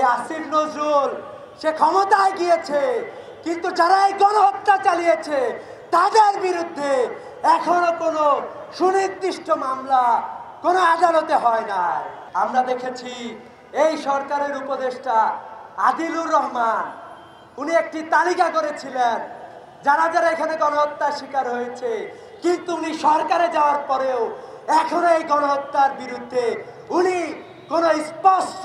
এই আসিফ নজরুল সে ক্ষমতায় গিয়েছে, কিন্তু যারা এই গণহত্যা চালিয়েছে তাদের বিরুদ্ধে এখনো কোনো সুনির্দিষ্ট মামলা কোনো আদালতে হয় নাই। আমরা দেখেছি এই সরকারের উপদেষ্টা আদিলুর রহমান উনি একটি তালিকা করেছিলেন যারা যারা এখানে গণহত্যার শিকার হয়েছে, কিন্তু উনি সরকারে যাওয়ার পরেও এখনো এই গণহত্যার বিরুদ্ধে উনি কোনো স্পষ্ট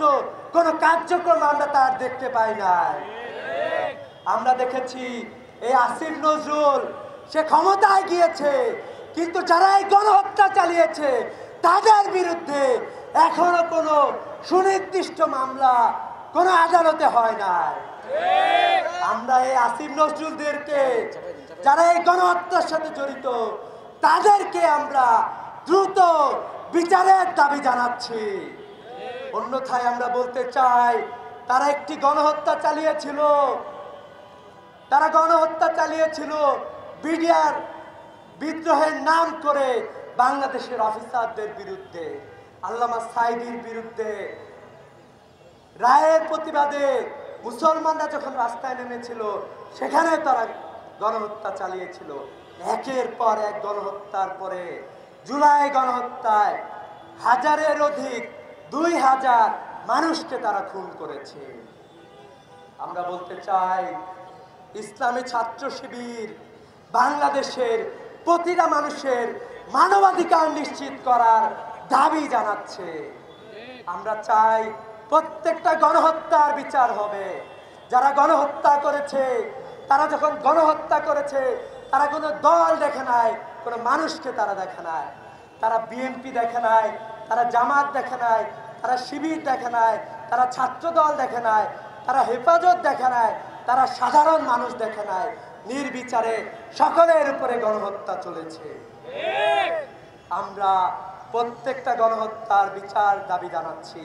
কোনো কার্যক্রম আমরা তার দেখতে পাই নাই। আমরা দেখেছি এই আসিফ নজরুল সে ক্ষমতায় গিয়েছে, কিন্তু যারা এই গণহত্যা চালিয়েছে তাদের বিরুদ্ধে এখনো কোনো সুনির্দিষ্ট মামলা কোনো আদালতে হয় নাই। আমরা এই আসিফ নজরুলদেরকে যারা এই গণহত্যার সাথে জড়িত তাদেরকে আমরা দ্রুত বিচারের দাবি জানাচ্ছি। অন্যথায় আমরা বলতে চাই তারা একটি গণহত্যা চালিয়েছিল বিডিআর বিদ্রোহের নাম করে বাংলাদেশের অফিসারদের বিরুদ্ধে, আল্লামা সাঈদীর বিরুদ্ধে। রায়ের প্রতিবাদে মুসলমানরা যখন রাস্তায় নেমেছিল সেখানে তারা গণহত্যা চালিয়েছিল। একের পর এক গণহত্যার পরে জুলাই গণহত্যায় হাজারের অধিক 2000 মানুষকে তারা খুন করেছে। আমরা বলতে চাই ইসলামী ছাত্র শিবির বাংলাদেশের প্রতিটা মানুষের মানবাধিকার নিশ্চিত করার দাবি জানাচ্ছে। আমরা চাই প্রত্যেকটা গণহত্যার বিচার হবে। যারা গণহত্যা করেছে তারা যখন গণহত্যা করেছে তারা কোনো দল দেখে নাই, কোনো মানুষকে তারা দেখে নাই। তারা বিএনপি দেখে নাই, তারা জামাত দেখে নাই, তারা শিবির দেখে নাই, তারা ছাত্র দল দেখে নাই, তারা হেফাজত দেখে নাই, তারা সাধারণ মানুষ দেখে নাই। নির্বিচারে সকলের উপরে গণহত্যা চলেছে। আমরা প্রত্যেকটা গণহত্যার বিচার দাবি জানাচ্ছি।